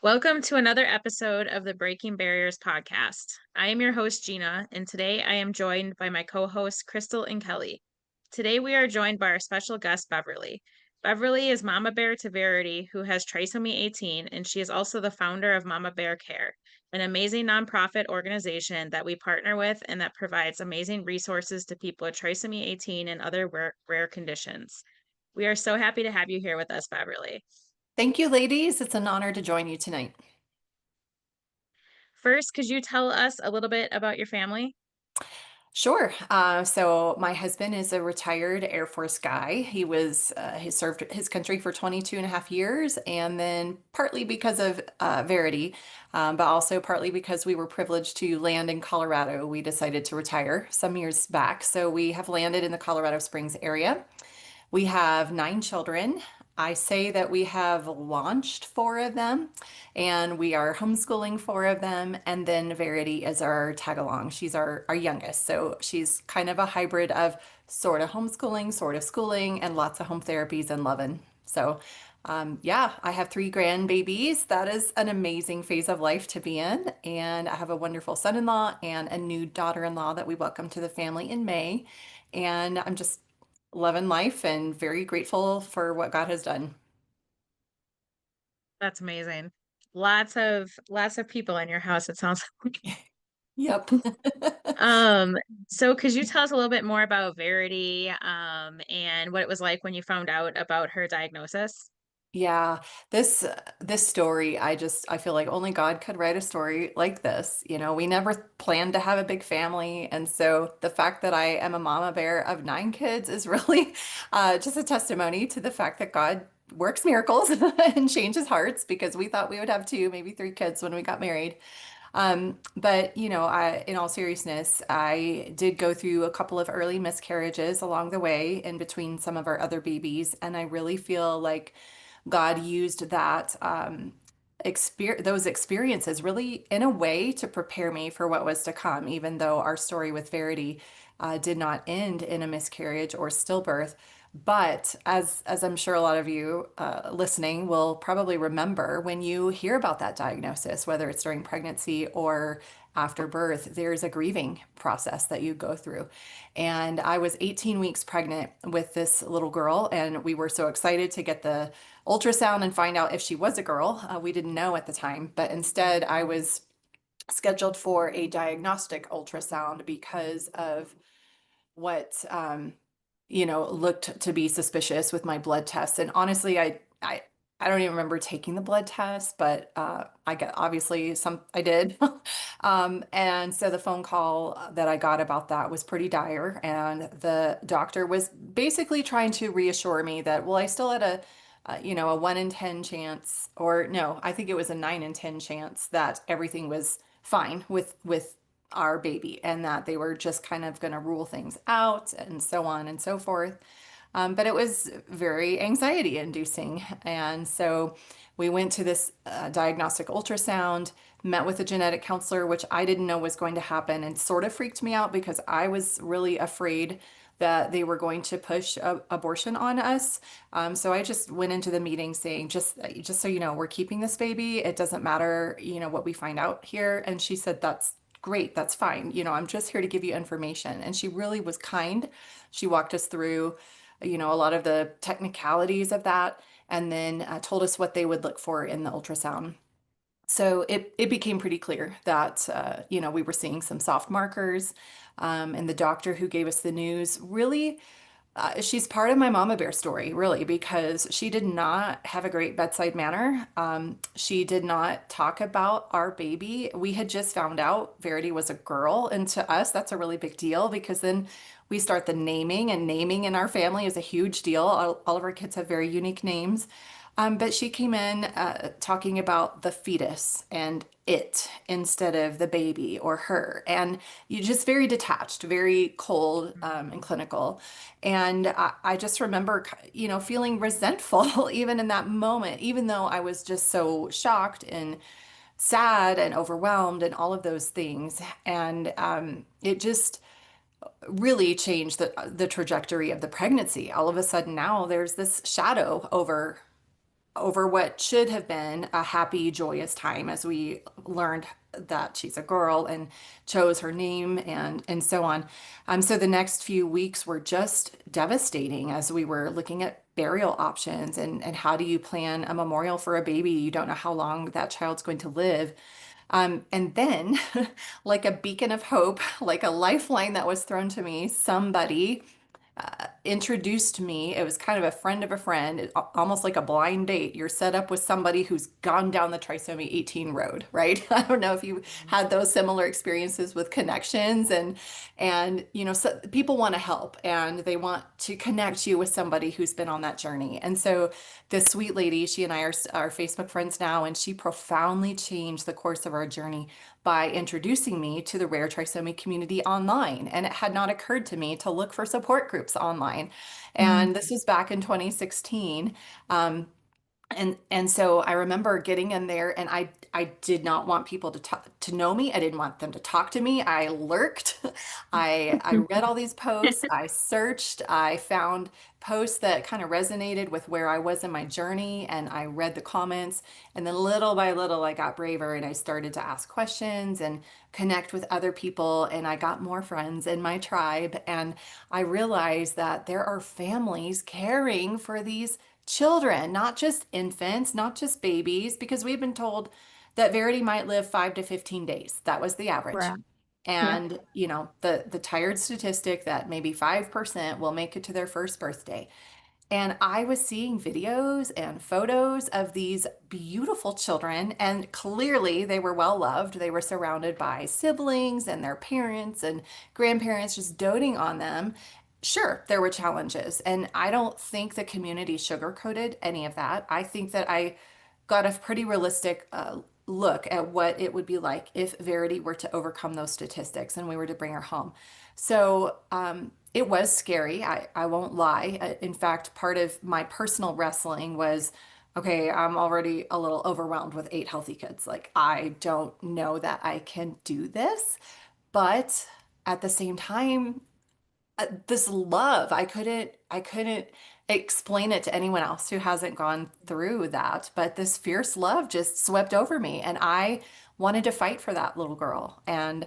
Welcome to another episode of the Breaking Barriers podcast. I am your host, Gina, and today I am joined by my co hosts, Crystal and Kelly. Today we are joined by our special guest, Beverly. Beverly is Mama Bear to Verity, who has trisomy 18, and she is also the founder of Mama Bear Care, an amazing nonprofit organization that we partner with and that provides amazing resources to people with trisomy 18 and other rare conditions. We are so happy to have you here with us, Beverly. Thank you, ladies. It's an honor to join you tonight. First, could you tell us a little bit about your family? Sure. So my husband is a retired Air Force guy. He served his country for 22 and a half years, and then partly because of Verity, but also partly because we were privileged to land in Colorado, we decided to retire some years back. So we have landed in the Colorado Springs area. We have 9 children. I say that we have launched 4 of them, and we are homeschooling 4 of them. And then Verity is our tag along. She's our youngest. So she's kind of a hybrid of sort of homeschooling, sort of schooling, and lots of home therapies and loving. So, yeah, I have 3 grandbabies. That is an amazing phase of life to be in. And I have a wonderful son in law and a new daughter in law that we welcome to the family in May. And I'm just loving life and very grateful for what God has done. That's amazing. Lots of people in your house, it sounds like. Yep. Um, so could you tell us a little bit more about Verity, and what it was like when you found out about her diagnosis? Yeah, this story, I feel like only God could write a story like this. You know, we never planned to have a big family, and so the fact that I am a mama bear of 9 kids is really just a testimony to the fact that God works miracles and changes hearts because we thought we would have 2, maybe 3 kids when we got married. But in all seriousness, I did go through a couple of early miscarriages along the way in between some of our other babies, and I really feel like God used those experiences really in a way to prepare me for what was to come, even though our story with Verity did not end in a miscarriage or stillbirth. But as I'm sure a lot of you listening will probably remember, when you hear about that diagnosis, whether it's during pregnancy or after birth, there's a grieving process that you go through. And I was 18 weeks pregnant with this little girl, and we were so excited to get the ultrasound and find out if she was a girl. We didn't know at the time, but instead I was scheduled for a diagnostic ultrasound because of what looked to be suspicious with my blood tests. And honestly, I don't even remember taking the blood test, but I got obviously some I did. And so the phone call that I got about that was pretty dire, and the doctor was basically trying to reassure me that, well, I still had a 1 in 10 chance, or no, I think it was a 9 in 10 chance that everything was fine with our baby, and that they were just kind of going to rule things out and so on and so forth. But it was very anxiety inducing. And so we went to this diagnostic ultrasound, met with a genetic counselor, which I didn't know was going to happen, and sort of freaked me out because I was really afraid that they were going to push abortion on us. So I just went into the meeting saying, just so you know, we're keeping this baby. It doesn't matter, what we find out here. And she said, that's great, that's fine. I'm just here to give you information. And she really was kind. She walked us through, a lot of the technicalities of that, and then told us what they would look for in the ultrasound. So it became pretty clear that we were seeing some soft markers, and the doctor who gave us the news really, she's part of my mama bear story, really, because she did not have a great bedside manner. She did not talk about our baby. We had just found out Verity was a girl, and to us, that's a really big deal because then we start the naming, and naming in our family is a huge deal. All of our kids have very unique names. But she came in talking about the fetus and it instead of the baby or her. And you just very detached, very cold and clinical. And I just remember, feeling resentful even in that moment, even though I was just so shocked and sad and overwhelmed and all of those things. And it just really changed the trajectory of the pregnancy. All of a sudden now there's this shadow over over what should have been a happy, joyous time as we learned that she's a girl and chose her name and so on. So the next few weeks were just devastating as we were looking at burial options and how do you plan a memorial for a baby? You don't know how long that child's going to live. And then, like a beacon of hope, like a lifeline that was thrown to me, somebody introduced me. It was kind of a friend of a friend, almost like a blind date. You're set up with somebody who's gone down the trisomy 18 road, right? I don't know if you had those similar experiences with connections and so people want to help and they want to connect you with somebody who's been on that journey. And so this sweet lady, she and I are Facebook friends now, and she profoundly changed the course of our journey by introducing me to the rare trisomy community online. And it had not occurred to me to look for support groups online. Mm. And this was back in 2016. Um, and so I remember getting in there, and I did not want people to know me. I didn't want them to talk to me. I lurked. I read all these posts. I searched. I found posts that kind of resonated with where I was in my journey, and I read the comments. And then little by little, I got braver, and I started to ask questions and connect with other people. And I got more friends in my tribe, and I realized that there are families caring for these children, not just infants, not just babies, because we've been told that Verity might live 5 to 15 days. That was the average. Right. Yeah. And, the tired statistic that maybe 5% will make it to their first birthday. And I was seeing videos and photos of these beautiful children, and clearly they were well loved. They were surrounded by siblings and their parents and grandparents just doting on them. Sure, there were challenges, and I don't think the community sugarcoated any of that. I think that I got a pretty realistic look at what it would be like if Verity were to overcome those statistics and we were to bring her home. So it was scary. I won't lie. In fact, part of my personal wrestling was, okay, I'm already a little overwhelmed with 8 healthy kids. Like, I don't know that I can do this. But at the same time, this love, I couldn't explain it to anyone else who hasn't gone through that, but this fierce love just swept over me, and I wanted to fight for that little girl. And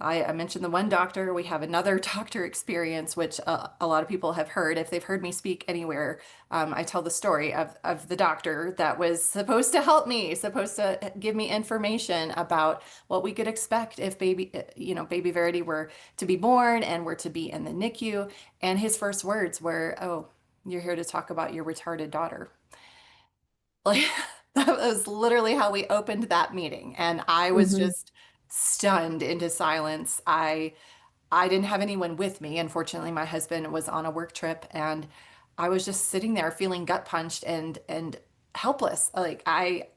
I mentioned the one doctor. We have another doctor experience, which a lot of people have heard. If they've heard me speak anywhere, I tell the story of the doctor that was supposed to help me, supposed to give me information about what we could expect if baby Verity were to be born and were to be in the NICU. And his first words were, "Oh, you're here to talk about your retarded daughter." Like, that was literally how we opened that meeting. And I was Hmm. just stunned into silence. I didn't have anyone with me. Unfortunately, my husband was on a work trip, and I was just sitting there feeling gut punched and helpless. Like, I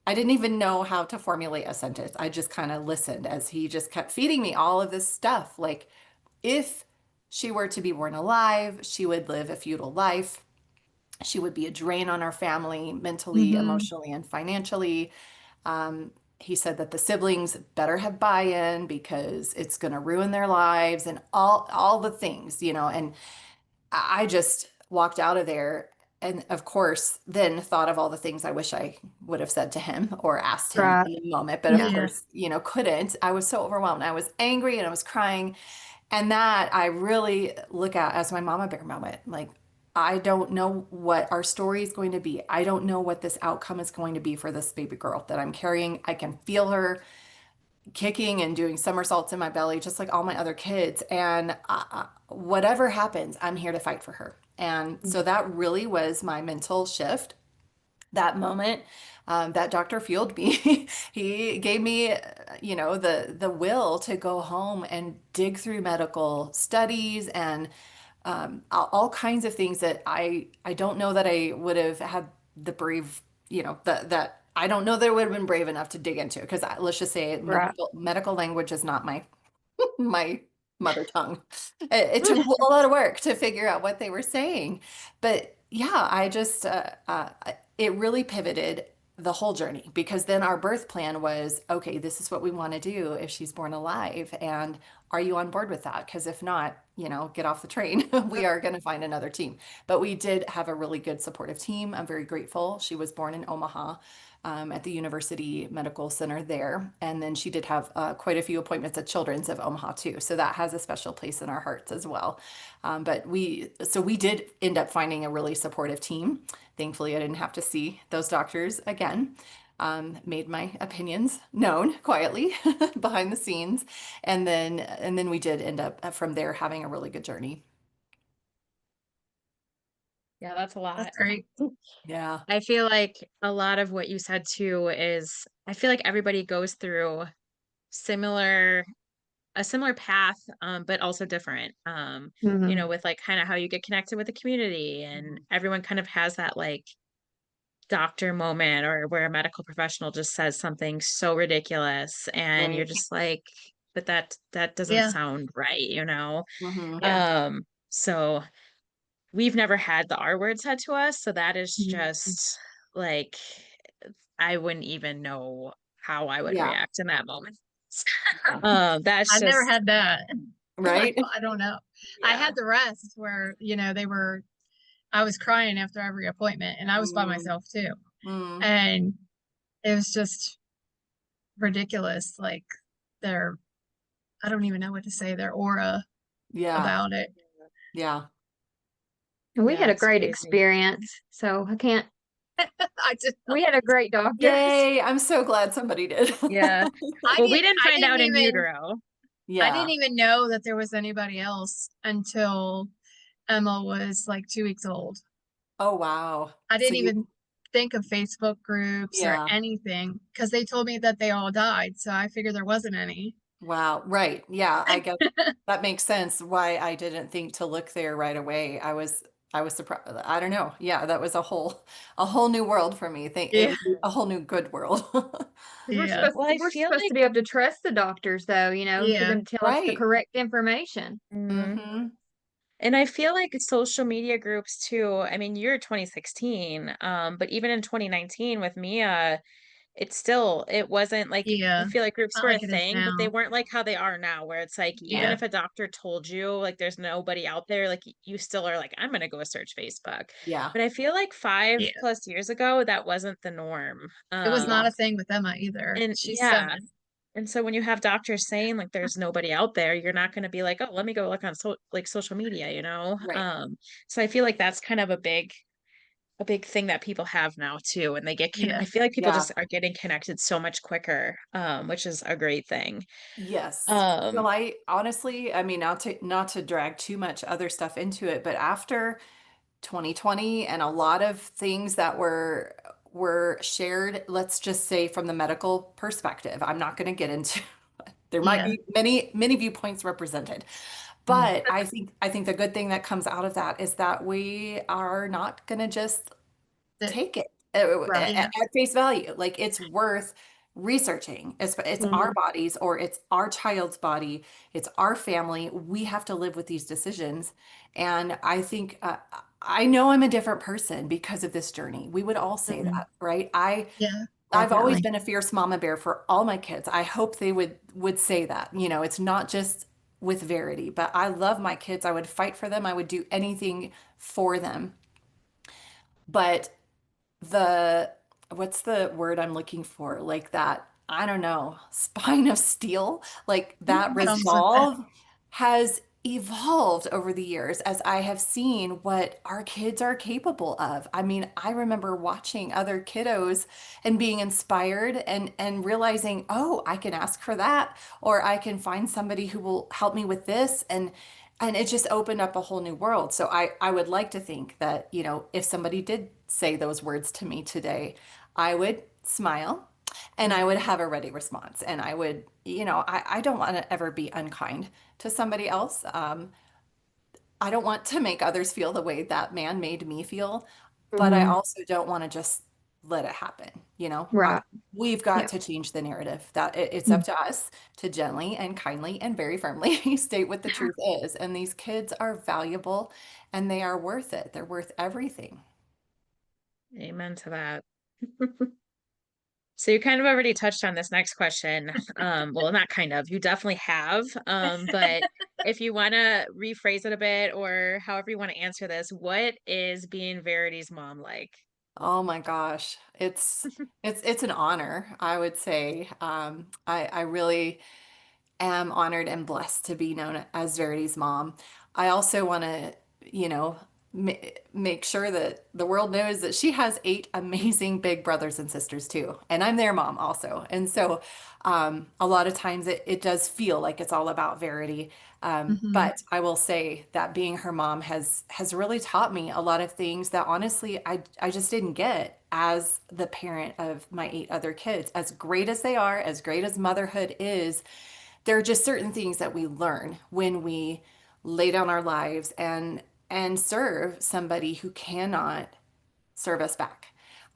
didn't even know how to formulate a sentence. I just kind of listened as he just kept feeding me all of this stuff. Like, if she were to be born alive, she would live a futile life. She would be a drain on our family, mentally, Hmm. emotionally, and financially. He said that the siblings better have buy-in because it's going to ruin their lives and all the things. And I just walked out of there, and of course then thought of all the things I wish I would have said to him or asked him Right. in the moment, but of Yeah. course, couldn't. I was so overwhelmed. I was angry and I was crying. And that I really look at as my mama bear moment. Like, I don't know what our story is going to be. I don't know what this outcome is going to be for this baby girl that I'm carrying. I can feel her kicking and doing somersaults in my belly, just like all my other kids. And whatever happens, I'm here to fight for her. And so that really was my mental shift that moment. That doctor fueled me. He gave me, the will to go home and dig through medical studies and all kinds of things that I don't know that I would have had the brave, that I don't know that I would have been brave enough to dig into because let's just say Right. medical language is not my mother tongue. It took a lot of work to figure out what they were saying. But yeah, I just, it really pivoted. the whole journey, because then our birth plan was, okay, this is what we want to do if she's born alive. And are you on board with that? Because if not, get off the train. We are going to find another team. But we did have a really good supportive team. I'm very grateful. She was born in Omaha. At the University Medical Center there. And then she did have quite a few appointments at Children's of Omaha too. So that has a special place in our hearts as well. So we did end up finding a really supportive team. Thankfully, I didn't have to see those doctors again. Made my opinions known quietly behind the scenes, and then we did end up from there having a really good journey. Yeah, that's a lot. That's great. Yeah. I feel like a lot of what you said too is I feel like everybody goes through similar a similar path, but also different. Mhm. With like kind of how you get connected with the community and Mhm. everyone kind of has that like doctor moment or where a medical professional just says something so ridiculous and you're Right. just like, but that doesn't Yeah, sound right? Hmm. yeah. So we've never had the R word said to us, so that is Mhm. just like I wouldn't even know how I would Yeah. react in that moment. Yeah. That's I've never just had that. Right. I don't know. I yeah. had the rest where, I was crying after every appointment and I was by Mm, myself too. mm, And it was just ridiculous. Like their, I don't even know what to say, their aura yeah. about it. Yeah. And we Yeah, had a it's great crazy. experience. So I can't, I just, we had a great doctors. Yay. I'm so glad somebody did. Yeah. I Well, we didn't, didn't I find didn't out in even, utero. I Yeah. didn't even know that there was anybody else until Emma was like 2 weeks old. Oh, wow. I So didn't you, even think of Facebook groups or yeah. anything because they told me that they all died. So I figured there wasn't any. Wow. Right. Yeah. I guess that makes sense why I didn't think to look there right away. I was surprised. I don't know. Yeah, that was a whole new world for me. Think it Yeah. was a whole new good world. 'Cause We're Yeah. supposed Well, I we're feel supposed to like be able to trust the doctors though, for Yeah. them to tell us the Right. correct information. mm, Mm-hmm. and I feel like social media groups too. I mean, you're 2016, but even in 2019 with Mia, it wasn't like I Yeah. feel like groups Not were a like it is thing, but they now. weren't like how they are now, where it's like even Yeah. if a doctor told you like there's nobody out there, like you still are like, I'm gonna go search Facebook. Yeah. But I feel like five Yeah. plus years ago, that wasn't the norm. It was not Yeah. a thing with Emma either. And She's yeah. 7. And so when you have doctors saying like there's nobody out there, you're not going to be like, oh, let me go look on social media. Right. So I feel like that's kind of a big thing that people have now too. And I Yeah. feel like people Yeah. just are getting connected so much quicker, which is a great thing. Yes. Well, Um, I honestly, I mean, not to drag too much other stuff into it, but after 2020 and a lot of things that were shared, let's just say from the medical perspective. I'm not going to get into there might Yeah. be many viewpoints represented. mm, But I think the good thing that comes out of that is that we are not going to just That, take it Right. yeah. at face value. Like it's worth researching. It's our Mhm. bodies or it's our child's body. It's our family. We have to live with these decisions. And I think I know I'm a different person because of this journey. We would all say Mhm. that, right? Yeah. I've always Definitely. been a fierce mama bear for all my kids. I hope they would say that. It's not just with Verity, but I love my kids. I would fight for them. I would do anything for them. But the what's the word I'm looking for? Like that, I don't know, spine of steel, like that Comes with that. resolve has evolved over the years as I have seen what our kids are capable of. I mean, I remember watching other kiddos and being inspired and realizing, oh, I can ask for that, or I can find somebody who will help me with this. And it just opened up a whole new world. So I would like to think that, if somebody did say those words to me today, I would smile and I would have a ready response. And I would, I don't want to ever be unkind to somebody else. I don't want to make others feel the way that man made me feel, but I Hmm. also don't want to just let it happen. Right. We've got Yeah. to change the narrative that it's up Mm. to us to gently and kindly and very firmly state what the truth is. And these kids are valuable and they are worth it. They're worth everything. amen to that. So you kind of already touched on this next question. Well, not kind of, you definitely have. But if you want to rephrase it a bit or however you want to answer this, what is being Verity's mom like? Oh my gosh. It's an honor, I would say. I really am honored and blessed to be known as Verity's mom. I also want to, you know, ma make sure that the world knows that she has eight amazing big brothers and sisters too, and I'm their mom also. And so, a lot of times it does feel like it's all about Verity. Hmm. But I will say that being her mom has really taught me a lot of things that honestly I just didn't get as the parent of my eight other kids. As great as they are, as great as motherhood is, there are just certain things that we learn when we lay down our lives and serve somebody who cannot serve us back.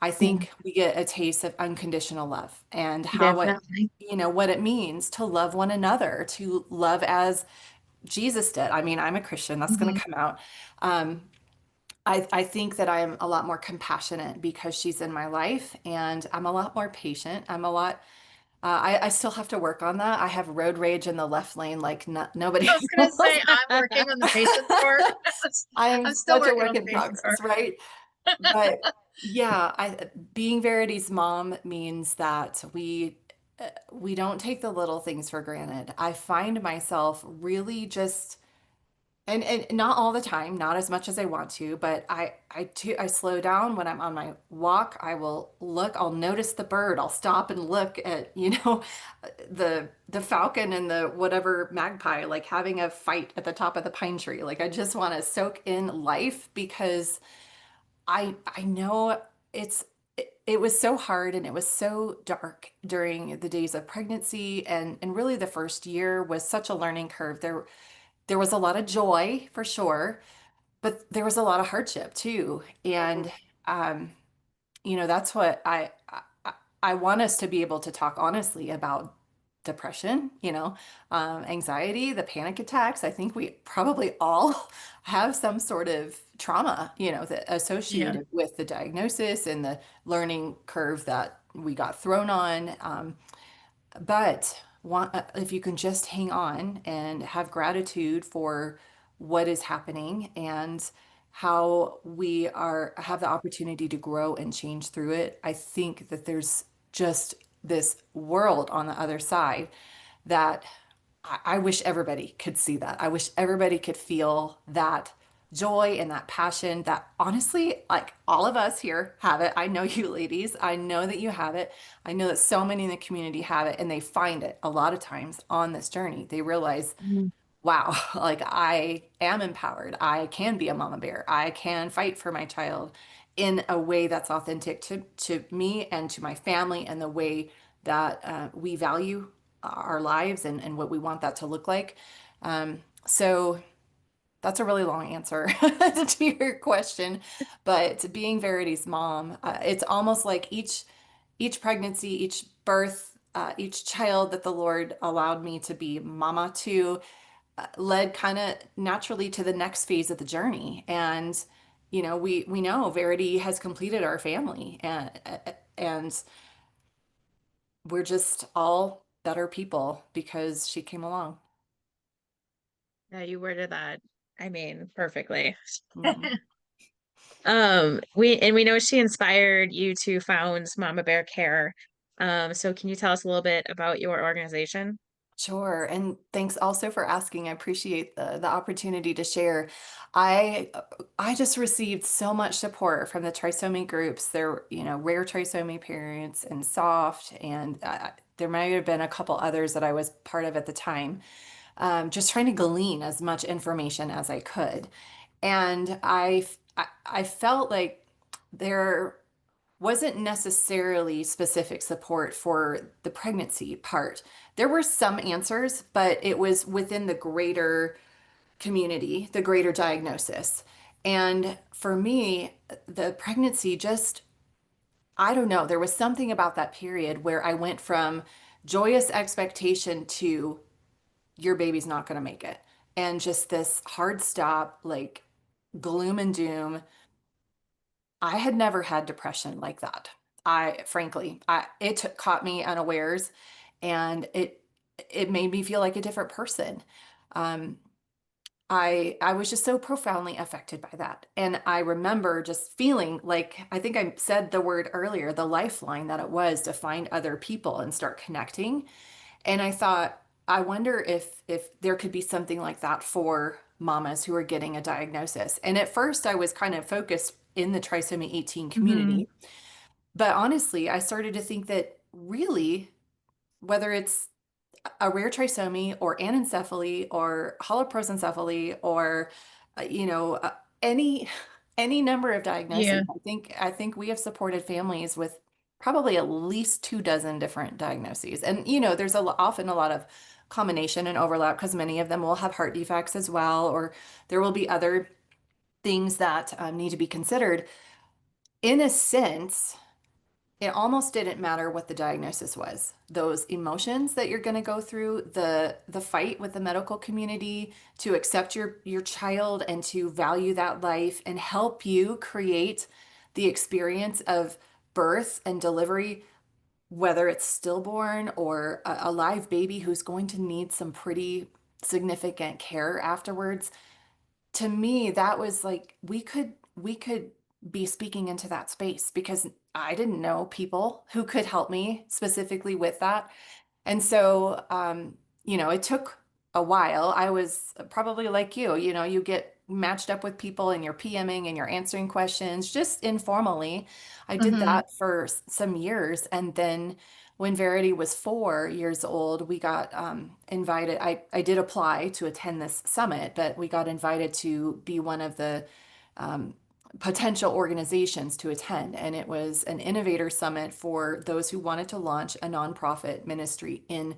I Yeah, think we get a taste of unconditional love and how it, Definitely. what it means to love one another, to love as Jesus did. I mean, I'm a Christian, that's going hmm, to come out. Um, I think that I'm a lot more compassionate because she's in my life, and I'm a lot more patient. I'm a lot I still have to work on that. I have road rage in the left lane like nobody I was gonna say else. I'm working on the patience part. I'm I'm still such a working work on the in patience part. progress, right? But yeah, being Verity's mom means that we don't take the little things for granted. I find myself really just and not all the time, not as much as I want to, but I slow down when I'm on my walk. I will look, I'll notice the bird. I'll stop and look at, the falcon and the whatever magpie, like having a fight at the top of the pine tree. Like I just want to soak in life because I know it was so hard and it was so dark during the days of pregnancy and really the first year was such a learning curve. There was a lot of joy for sure, but there was a lot of hardship too. And um, that's what I want us to be able to talk honestly about depression, anxiety, the panic attacks. I think we probably all have some sort of trauma, that Yeah. associated with the diagnosis and the learning curve that we got thrown on. But if you can just hang on and have gratitude for what is happening and how we have the opportunity to grow and change through it, I think that there's just this world on the other side that I wish everybody could see that. I wish everybody could feel that joy and that passion that honestly, like all of us here have it. I know you ladies, I know that you have it. I know that so many in the community have it, and they find it a lot of times on this journey. They realize, Mhm. wow, like I am empowered. I can be a mama bear. I can fight for my child in a way that's authentic to me and to my family and the way that we value our lives and what we want that to look like. So that's a really long answer to your question, but being Verity's mom, it's almost like each pregnancy, each birth, each child that the Lord allowed me to be mama to led kind of naturally to the next phase of the journey. And we know Verity has completed our family, and we're just all better people because she came along. Yeah, you worded that, I mean, perfectly. Mhm. We know she inspired you to found Mama Bear Care. So can you tell us a little bit about your organization? Sure. And thanks also for asking. I appreciate the opportunity to share. I I just received so much support from the trisomy groups. There, rare trisomy parents and soft, and there might have been a couple others that I was part of at the time. Just trying to glean as much information as I could. And I felt like there wasn't necessarily specific support for the pregnancy part. There were some answers, but it was within the greater community, the greater diagnosis. And for me, the pregnancy just, I don't know, there was something about that period where I went from joyous expectation to your baby's not going to make it. And just this hard stop, like gloom and doom. I had never had depression like that. caught me unawares, and it made me feel like a different person. Um, I was just so profoundly affected by that. And I remember just feeling like, I think I said the word earlier, the lifeline that it was to find other people and start connecting. And I thought, I wonder if there could be something like that for mamas who are getting a diagnosis. And at first I was kind of focused in the trisomy 18 Mhm. community. But honestly, I started to think that really, whether it's a rare trisomy or anencephaly or holoprosencephaly or you know any any number of Yeah. diagnoses, I think we have supported families with probably at least 2 dozen different diagnoses. And there's often a lot of combination and overlap because many of them will have heart defects as well, or there will be other things that need to be considered. In a sense, it almost didn't matter what the diagnosis was. Those emotions that you're going to go through, the fight with the medical community to accept your child and to value that life and help you create the experience of birth and delivery, whether it's stillborn or a live baby who's going to need some pretty significant care afterwards. To me, that was like we could be speaking into that space because I didn't know people who could help me specifically with that. And so, it took a while. I was probably like you get matched up with people and you're PMing and you're answering questions just informally. I did Mhm. that for some years. And then when Verity was 4 years old, we got invited. I did apply to attend this summit, but we got invited to be one of the um, potential organizations to attend. And it was an innovator summit for those who wanted to launch a nonprofit ministry in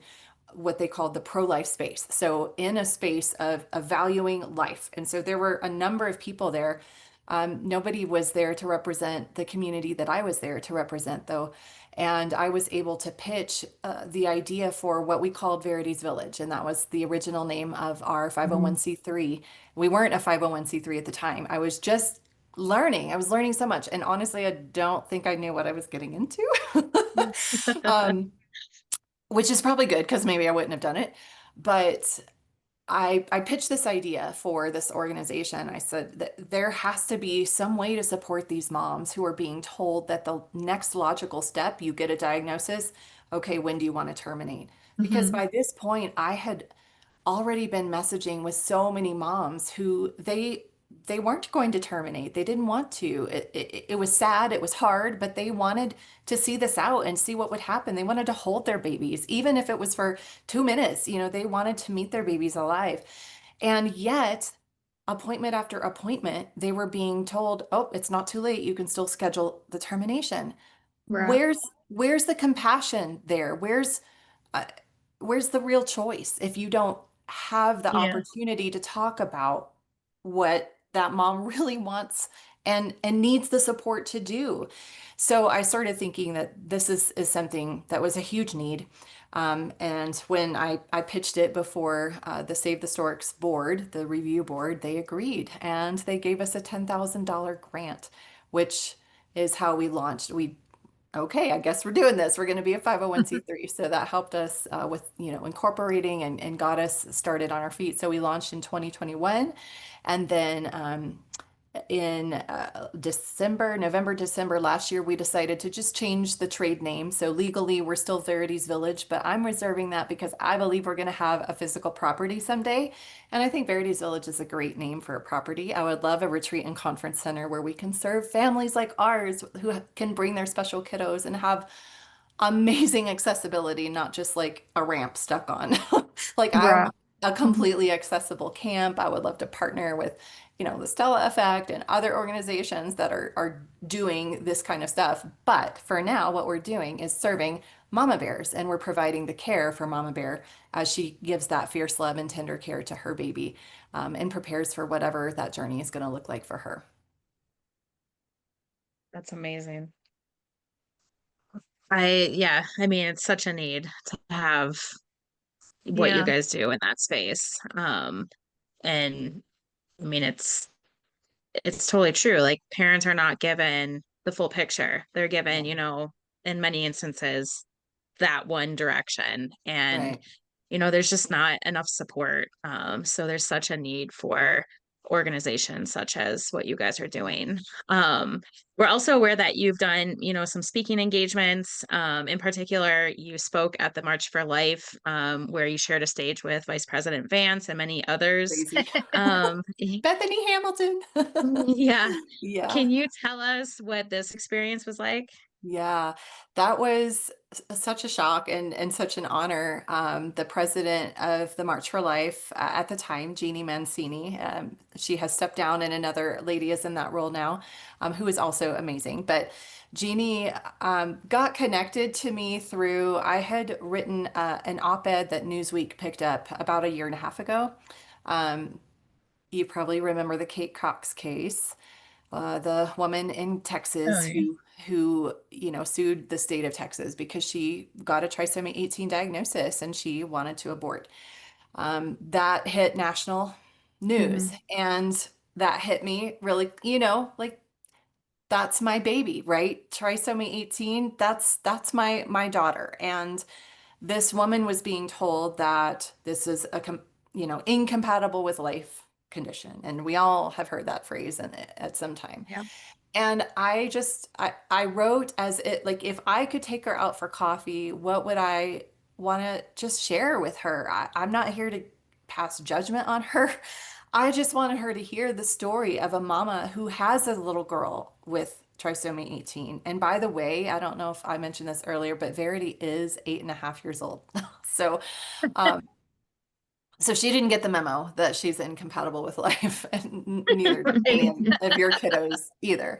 what they called the pro-life space. So in a space of valuing life. And so there were a number of people there. Nobody was there to represent the community that I was there to represent, though. And I was able to pitch the idea for what we called Verity's Village. And that was the original name of our Mhm. 501c3. We weren't a 501c3 at the time. I was just learning. I was learning so much. And honestly, I don't think I knew what I was getting into. um, which is probably good because maybe I wouldn't have done it. But I pitched this idea for this organization. I said that there has to be some way to support these moms who are being told that the next logical step, you get a diagnosis. Okay, when do you want to terminate? Because Mhm. by this point, I had already been messaging with so many moms who they weren't going to terminate. They didn't want to. It was sad, it was hard, but they wanted to see this out and see what would happen. They wanted to hold their babies, even if it was for 2 minutes. They wanted to meet their babies alive. And yet, appointment after appointment, they were being told, "Oh, it's not too late. You can still schedule the termination." Right. Where's the compassion there? Uh, where's the real choice if you don't have the Yeah. opportunity to talk about what that mom really wants and needs the support to do? So I started thinking that this is something that was a huge need. And when I pitched it before the Save the Storks board, the review board, they agreed and they gave us a $10,000 grant, which is how we launched. Okay, I guess we're doing this. We're going to be a 501c3. So that helped us with, incorporating and got us started on our feet. So we launched in 2021. And then in November, December last year, we decided to just change the trade name. So legally, we're still Verity's Village, but I'm reserving that because I believe we're going to have a physical property someday. And I think Verity's Village is a great name for a property. I would love a retreat and conference center where we can serve families like ours who can bring their special kiddos and have amazing accessibility, not just like a ramp stuck on. Like I'm Right. a completely accessible camp. I would love to partner with, the Stella Effect and other organizations that are doing this kind of stuff. But for now, what we're doing is serving mama bears and we're providing the care for mama bear as she gives that fierce love and tender care to her baby and prepares for whatever that journey is going to look like for her. That's amazing. I mean, it's such a need to have what you Yeah. guys do in that space. And I mean, it's totally true. Like parents are not given the full picture. They're given, you know, in many instances, that one direction. And, Right. you know, there's just not enough support. So there's such a need for organizations such as what you guys are doing. We're also aware that you've done, you know, some speaking engagements. In particular, you spoke at the March for Life, where you shared a stage with Vice President Vance and many others. Crazy. Um, Bethany Hamilton. yeah. Yeah. Can you tell us what this experience was like? Yeah, that was such a shock and such an honor. The president of the March for Life at the time, Jeannie Mancini, she has stepped down, and another lady is in that role now, who is also amazing. But Jeannie got connected to me through, I had written an op-ed that Newsweek picked up about a year and a half ago. Um, you probably remember the Kate Cox case, the woman in Oh, Texas yeah. who sued the state of Texas because she got a trisomy 18 diagnosis and she wanted to abort. That hit national news, Mhm. and that hit me really, like that's my baby, right? Trisomy 18, that's my daughter. And this woman was being told that this is incompatible with life condition. And we all have heard that phrase at some time. Yeah. And I wrote as it, like, if I could take her out for coffee, what would I want to just share with her? I'm not here to pass judgment on her. I just wanted her to hear the story of a mama who has a little girl with trisomy 18. And by the way, I don't know if I mentioned this earlier, but Verity is 8.5 years old. So, um, so she didn't get the memo that she's incompatible with life, and neither did any Right. of your kiddos either.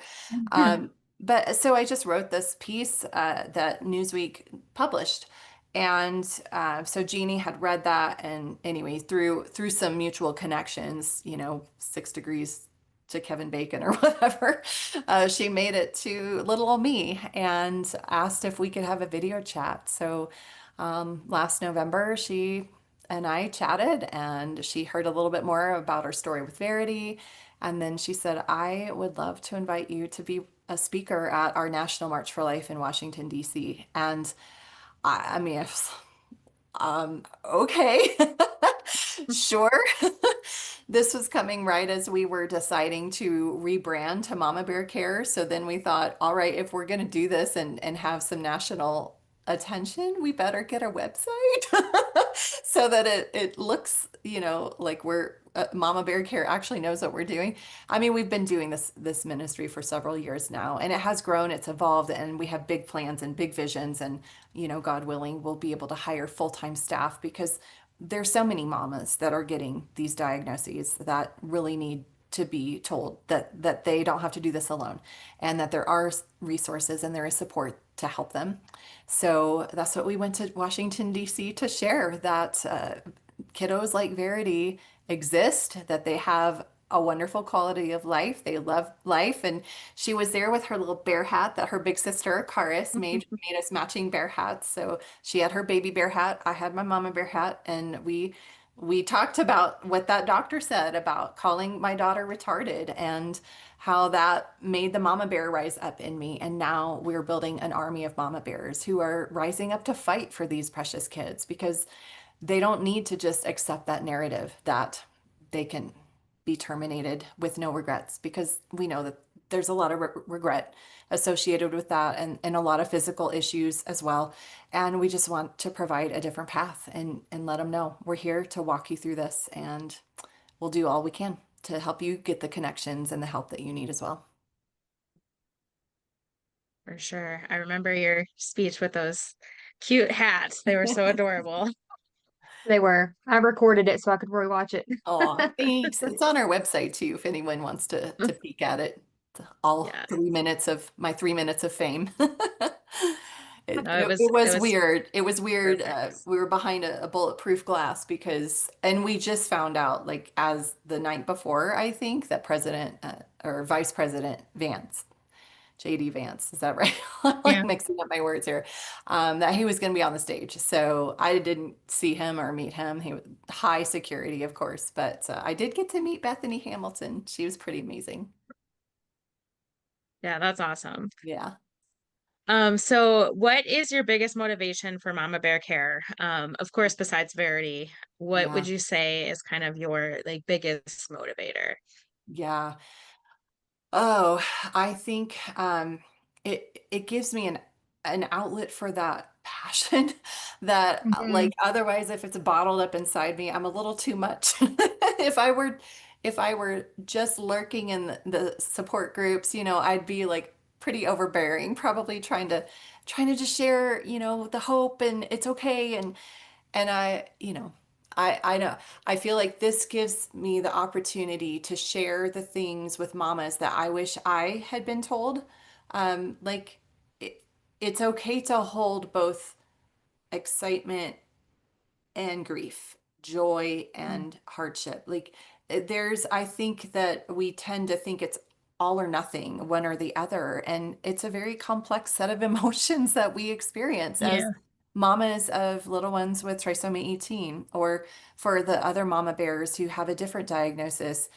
But so I just wrote this piece that Newsweek published, and so Jeannie had read that, and anyway, through some mutual connections, 6 degrees to Kevin Bacon or whatever, she made it to little old me and asked if we could have a video chat. So last November, she and I chatted, and she heard a little bit more about her story with Verity. And then she said, I would love to invite you to be a speaker at our National March for Life in Washington, D.C. And I mean, I was, okay, sure. This was coming right as we were deciding to rebrand to Mama Bear Care. So then we thought, all right, if we're going to do this and have some national attention, we better get a website so that it looks, like we're Mama Bear Care actually knows what we're doing. I mean, we've been doing this ministry for several years now, and it has grown, it's evolved, and we have big plans and big visions, and God willing, we'll be able to hire full-time staff because there's so many mamas that are getting these diagnoses that really need to be told that they don't have to do this alone, and that there are resources and there is support to help them. So that's what we went to Washington, D.C. to share, that kiddos like Verity exist, that they have a wonderful quality of life. They love life. And she was there with her little bear hat that her big sister, Karis, made us matching bear hats. So she had her baby bear hat. I had my mama bear hat. And we talked about what that doctor said about calling my daughter retarded, and how that made the mama bear rise up in me. And now we're building an army of mama bears who are rising up to fight for these precious kids, because they don't need to just accept that narrative that they can be terminated with no regrets, because we know that there's a lot of regret associated with that, and a lot of physical issues as well. And we just want to provide a different path and let them know we're here to walk you through this, and we'll do all we can to help you get the connections and the help that you need as well. For sure. I remember your speech with those cute hats. They were so adorable. They were. I recorded it so I could rewatch it. Oh, thanks. It's on our website too, if anyone wants to peek at it. All Yeah. 3 minutes of my 3 minutes of fame. It, No, it, it it was was weird. It was weird. perfect. We were behind a bulletproof glass and we just found out, like, as the night before, I think, that President or Vice President Vance, JD Vance, is that right? I'm like Yeah. mixing up my words here. That he was going to be on the stage. So I didn't see him or meet him. He was high security, of course, but I did get to meet Bethany Hamilton. She was pretty amazing. Yeah, that's awesome. Yeah. So what is your biggest motivation for Mama Bear Care? Of course, besides Verity, what Yeah. would you say is kind of your like biggest motivator? Yeah. Oh, I think it gives me an outlet for that passion that Hmm. like otherwise if it's bottled up inside me, I'm a little too much. If I were just lurking in the support groups, I'd be like pretty overbearing, probably trying to just share, the hope and it's okay and I know I feel like this gives me the opportunity to share the things with mamas that I wish I had been told. Like it, it's okay to hold both excitement and grief, joy and hardship. Like I think that we tend to think it's all or nothing, one or the other. And it's a very complex set of emotions that we experience as Yeah. mamas of little ones with trisomy 18, or for the other mama bears who have a different diagnosis.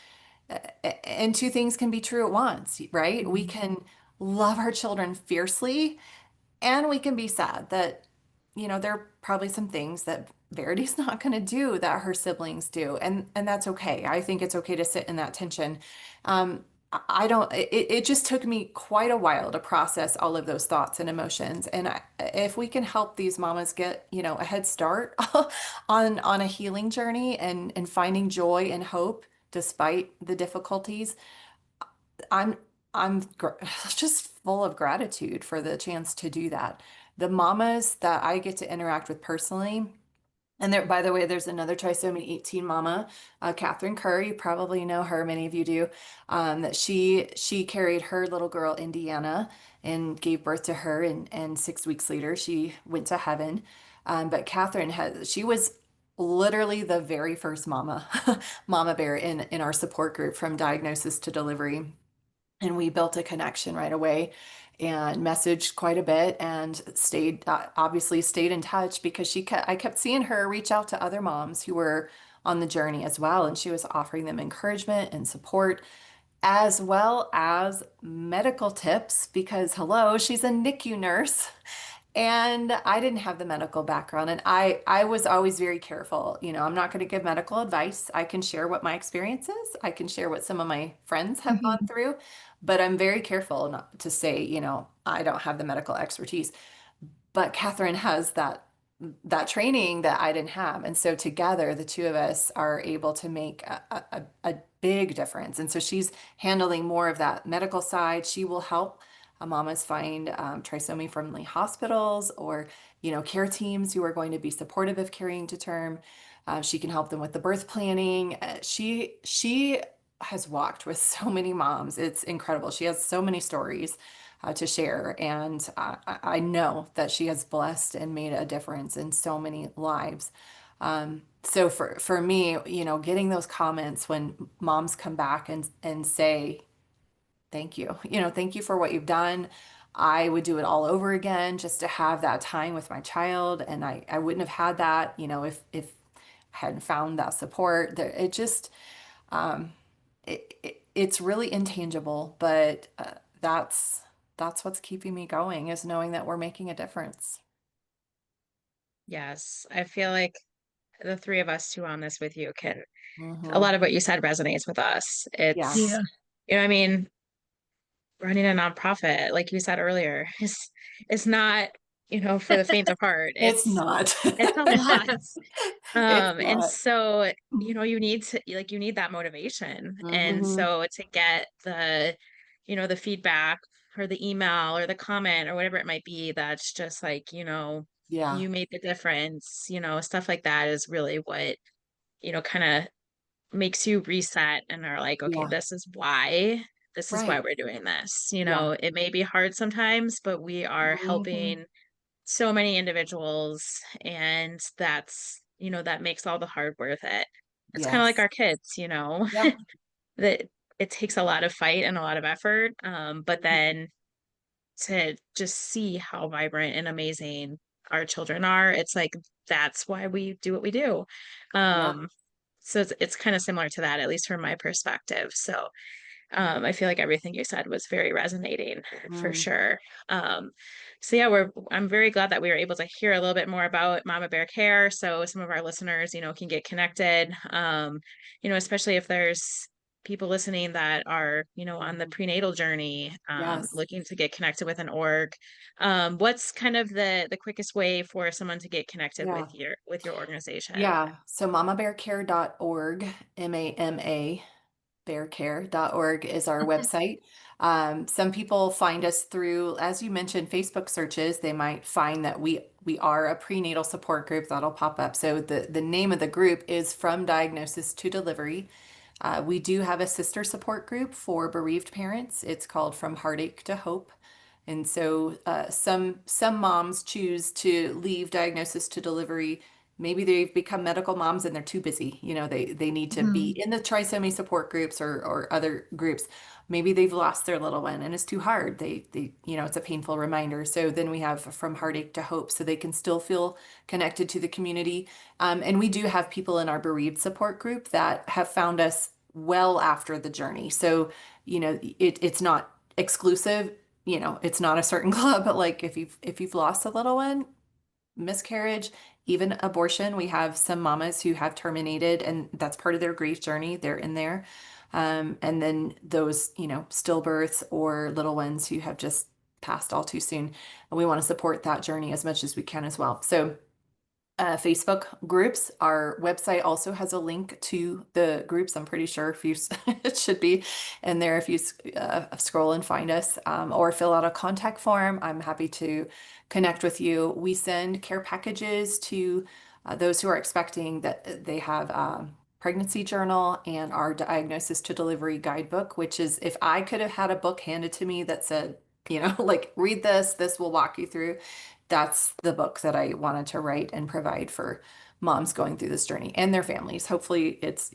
And two things can be true at once, right? We Mhm. can love our children fiercely and we can be sad that, there are probably some things that Verity's not going to do that her siblings do. And that's okay. I think it's okay to sit in that tension. I don't, it just took me quite a while to process all of those thoughts and emotions. And if we can help these mamas get, a head start on a healing journey and finding joy and hope despite the difficulties, I'm just full of gratitude for the chance to do that. The mamas that I get to interact with personally, and there, by the way, there's another trisomy 18 mama, Catherine Kerr. You probably know her, many of you do. That she carried her little girl Indiana and gave birth to her, and 6 weeks later she went to heaven. But she was literally the very first mama bear in our support group from diagnosis to delivery, and we built a connection right away and messaged quite a bit and obviously stayed in touch because I kept seeing her reach out to other moms who were on the journey as well, and she was offering them encouragement and support as well as medical tips because hello, she's a NICU nurse and I didn't have the medical background, and I was always very careful. I'm not going to give medical advice. I can share what my experience is. I can share what some of my friends have gone Mhm. through, but I'm very careful not to say, I don't have the medical expertise. But Catherine has that training that I didn't have. And so together, the two of us are able to make a big difference. And so she's handling more of that medical side. She will help mamas find trisomy friendly hospitals or, care teams who are going to be supportive of carrying to term. She can help them with the birth planning. She has walked with so many moms. It's incredible. She has so many stories to share. And I know that she has blessed and made a difference in so many lives. So for me, getting those comments when moms come back and say, thank you, thank you for what you've done. I would do it all over again just to have that time with my child. And I wouldn't have had that, if I hadn't found that support. It just, um, it's really intangible, but that's what's keeping me going is knowing that we're making a difference. Yes, I feel like the three of us who are on this with you a Hmm. lot of what you said resonates with us. Yeah. It's, Yeah. I mean, running a nonprofit, like you said earlier, is not, for the faint of heart. It's not. It's a lot. It's And not. so, you need that motivation. And Hmm. so to get the feedback or the email or the comment or whatever it might be, that's just like, Yeah. you made the difference, stuff like that is really what, kind of makes you reset and are like, okay, Yeah. this is why Right. we're doing this. Yeah. It may be hard sometimes, but we are Hmm. helping so many individuals, and that makes all the hard worth it. It's kind of like Yes. our kids, Yep. that it takes a lot of fight and a lot of effort. But Mhm. then to just see how vibrant and amazing our children are, it's like that's why we do what we do. Yeah. Um, so it's kind of similar to that, at least from my perspective. So I feel like everything you said was very resonating for Mm, sure. Um, so yeah, I'm very glad that we were able to hear a little bit more about Mama Bear Care, so some of our listeners, can get connected. Especially if there's people listening that are, on the mhm. prenatal journey, Yes. looking to get connected with an org. What's kind of the quickest way for someone to get connected Yeah. with your organization? Yeah. So mamabearcare.org, MAMA bearcare.org is our website. Some people find us through, as you mentioned, Facebook searches. They might find that we are a prenatal support group that'll pop up. So the name of the group is From Diagnosis to Delivery. We do have a sister support group for bereaved parents. It's called From Heartache to Hope. And so some moms choose to leave diagnosis to delivery. Maybe they've become medical moms and they're too busy. They need to be Mhm. in the trisomy support groups or other groups. Maybe they've lost their little one and it's too hard. It's a painful reminder. So then we have From Heartache to Hope so they can still feel connected to the community. And we do have people in our bereaved support group that have found us well after the journey. So, it's not exclusive. It's not a certain club, but like if you've lost a little one, miscarriage, even abortion, we have some mamas who have terminated and that's part of their grief journey. They're in there. And then those, stillbirths or little ones who have just passed all too soon. And we want to support that journey as much as we can as well. So Facebook groups. Our website also has a link to the groups. I'm pretty sure if you it should be in there if you scroll and find us or fill out a contact form. I'm happy to connect with you. We send care packages to those who are expecting that they have pregnancy journal and our diagnosis to delivery guidebook, which is if I could have had a book handed to me that said, like read this will walk you through, that's the book that I wanted to write and provide for moms going through this journey and their families. Hopefully it's,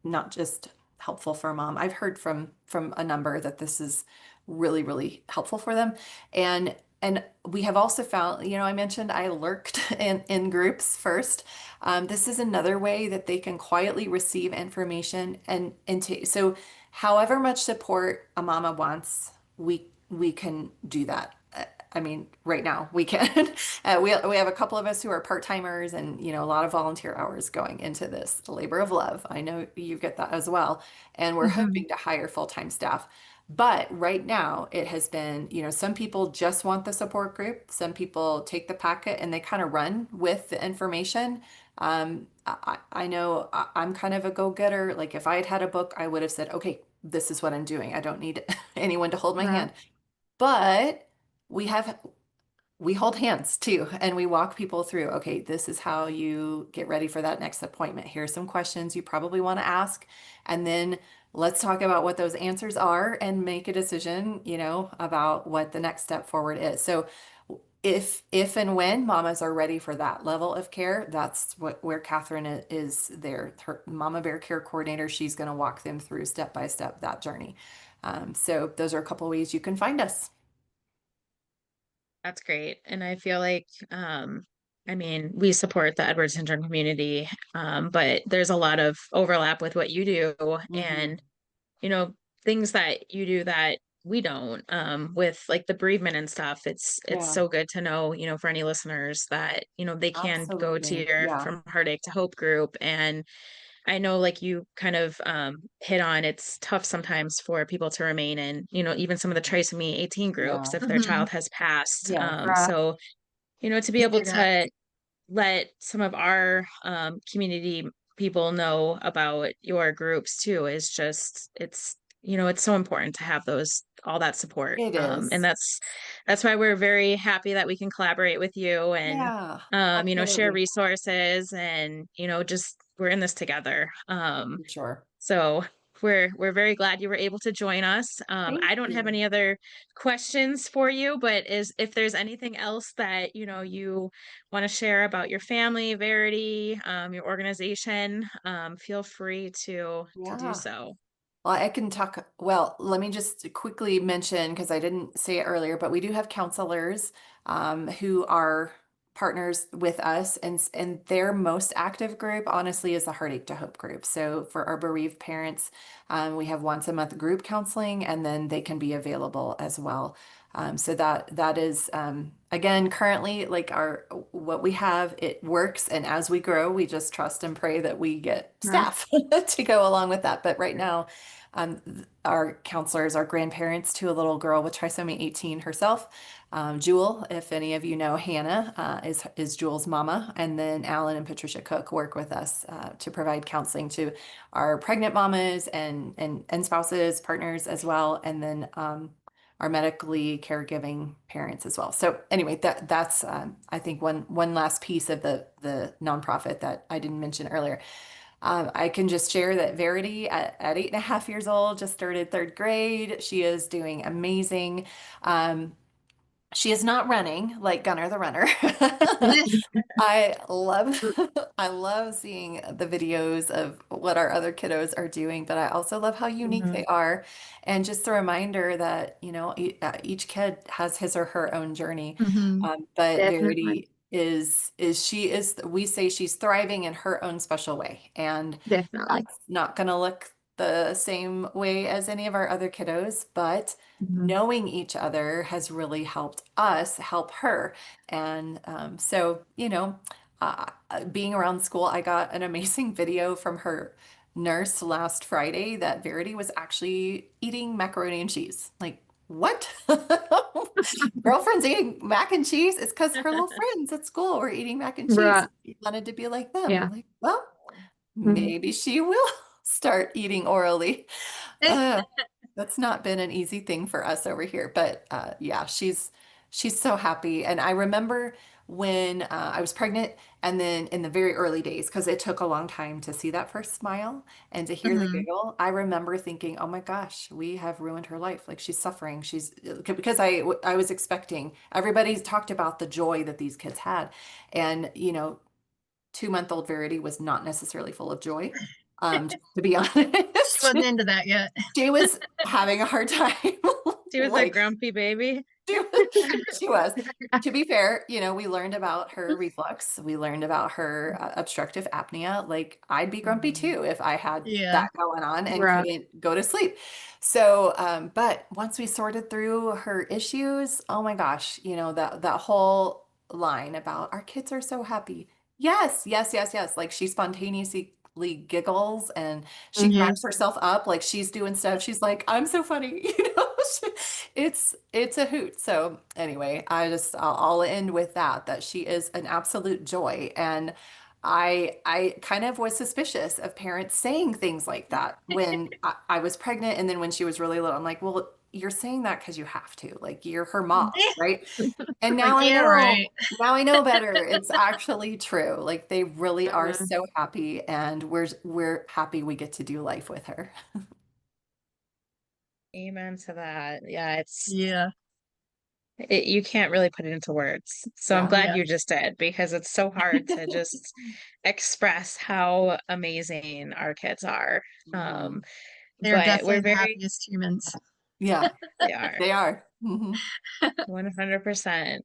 not just helpful for a mom. I've heard from a number that this is really, really helpful for them. And we have also found, I mentioned I lurked in groups first. This is another way that they can quietly receive information so however much support a mama wants, we can do that. I mean, right now we can. We have a couple of us who are part-timers and, a lot of volunteer hours going into this labor of love. I know you get that as well. And we're Mhm. hoping to hire full-time staff. But right now it has been, some people just want the support group. Some people take the packet and they kind of run with the information. I know I'm kind of a go-getter. Like if I had had a book, I would have said, okay, this is what I'm doing. I don't need anyone to hold my Right. hand. But we have we hold hands too, and we walk people through, okay, this is how you get ready for that next appointment. Here's some questions you probably want to ask, and then let's talk about what those answers are and make a decision, about what the next step forward is. So if and when mamas are ready for that level of care, that's where Catherine is there, her Mama Bear Care Coordinator. She's going to walk them through step by step that journey. So those are a couple ways you can find us. That's great. And I feel like, I mean, we support the Edward syndrome community, but there's a lot of overlap with what you do Hmm. and, you know, things that you do that we don't, with like the bereavement and stuff. It's Yeah, so good to know, for any listeners that, they can go to absolutely. your Yeah. From Heartache to Hope group. And I know like you kind of hit on it's tough sometimes for people to remain in, even some of the trisomy 18 groups Yeah. if their child Mhm. has passed. Yeah. Right. So, to be I able see that. to let some of our community people know about your groups too is just it's so important to have those all that support. It And is. that's why we're very happy that we can collaborate with you and Yeah, share absolutely. resources and just we're in this together. For sure. So we're very glad you were able to join us. Thank I don't have you. any other questions for you, but is if there's anything else that you want to share about your family, Verity, your organization, feel free to do Yeah. so. Well, I can talk. Well, let me just quickly mention, because I didn't say it earlier, but we do have counselors who are partners with us, and their most active group, honestly, is the Heartache to Hope group. So for our bereaved parents, we have once a month group counseling, and then they can be available as well. So that is again currently like our what we have. It works, and as we grow, we just trust and pray that we get Right. staff to go along with that. But right now, our counselors are grandparents to a little girl with trisomy 18 herself. Jewel, if any of you know Hannah, is Jewel's mama, and then Alan and Patricia Cook work with us to provide counseling to our pregnant mamas and spouses, partners as well, and then our medically caregiving parents as well. So anyway, that's I think one last piece of the nonprofit that I didn't mention earlier. I can just share that Verity at 8.5 years old just started third grade. She is doing amazing. She is not running like Gunnar the runner. I love I love seeing the videos of what our other kiddos are doing, but I also love how unique Mhm. they are, and just a reminder that each kid has his or her own journey. Mhm. But Definitely. Verity is we say she's thriving in her own special way, and Definitely. that's not going to look the same way as any of our other kiddos, but Mhm. knowing each other has really helped us help her. And so, being around school, I got an amazing video from her nurse last Friday that Verity was actually eating macaroni and cheese. Like, what? Girlfriend's eating mac and cheese? It's because her little friends at school were eating mac and cheese. Right. She wanted to be like them. I'm Yeah. like, well, Mhm. maybe she will start eating orally. Uh, that's not been an easy thing for us over here, but yeah, she's so happy. And I remember when I was pregnant, and then in the very early days, because it took a long time to see that first smile and to hear the Mhm. giggle. I remember thinking, "Oh my gosh, we have ruined her life. Like she's suffering. She's because I was expecting everybody talked about the joy that these kids had, and 2-month-old Verity was not necessarily full of joy. To be She honest, wasn't into that yet. she was having a hard time. She was a Like grumpy baby. she she was. To be fair, we learned about her reflux. We learned about her obstructive apnea. Like I'd be grumpy Mhm. too if I had Yeah. that going on and Right. couldn't go to sleep. So, but once we sorted through her issues, oh my gosh, that whole line about our kids are so happy. Yes, yes, yes, yes. Like she spontaneously giggles and she Mhm. cracks herself up like she's doing stuff. She's like, I'm so funny, it's a hoot. So anyway, I'll end with that she is an absolute joy. And I kind of was suspicious of parents saying things like that when I was pregnant, and then when she was really little. I'm like, well, you're saying that because you have to, like you're her mom, right? And Like, yeah, right. now I know better. It's actually true. Like they really are Mhm. so happy, and we're happy we get to do life with her. Amen to that. Yeah, Yeah. you can't really put it into words. So I'm Yeah. glad Yeah. you just did because it's so hard to just express how amazing our kids are. Mhm. Um, They're but definitely we're the very, happiest humans. Yeah, they are they are. 100%.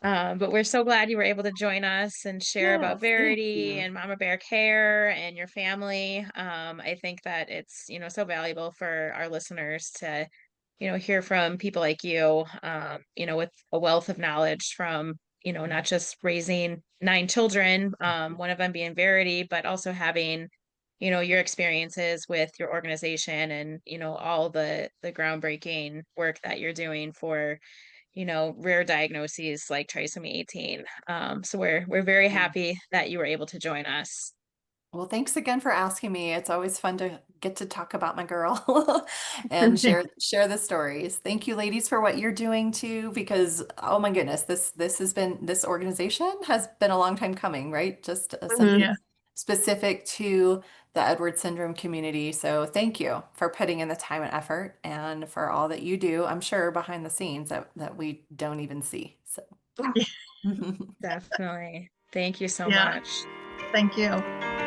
But we're so glad you were able to join us and share about Yes, thank Verity you. and Mama Bear Care and your family. I think that it's, so valuable for our listeners to, hear from people like you, with a wealth of knowledge from, not just raising 9 children, one of them being Verity, but also having, your experiences with your organization and, all the groundbreaking work that you're doing for rare diagnoses like trisomy 18. So we're very Yeah. happy that you were able to join us. Well, thanks again for asking me. It's always fun to get to talk about my girl and share the stories. Thank you, ladies, for what you're doing too, because oh my goodness, this organization has been a long time coming, right? Just Mhm. something Yeah. specific to the Edward syndrome community. So thank you for putting in the time and effort and for all that you do, I'm sure, behind the scenes that we don't even see. So Definitely. Thank you so Yeah. much. Thank you.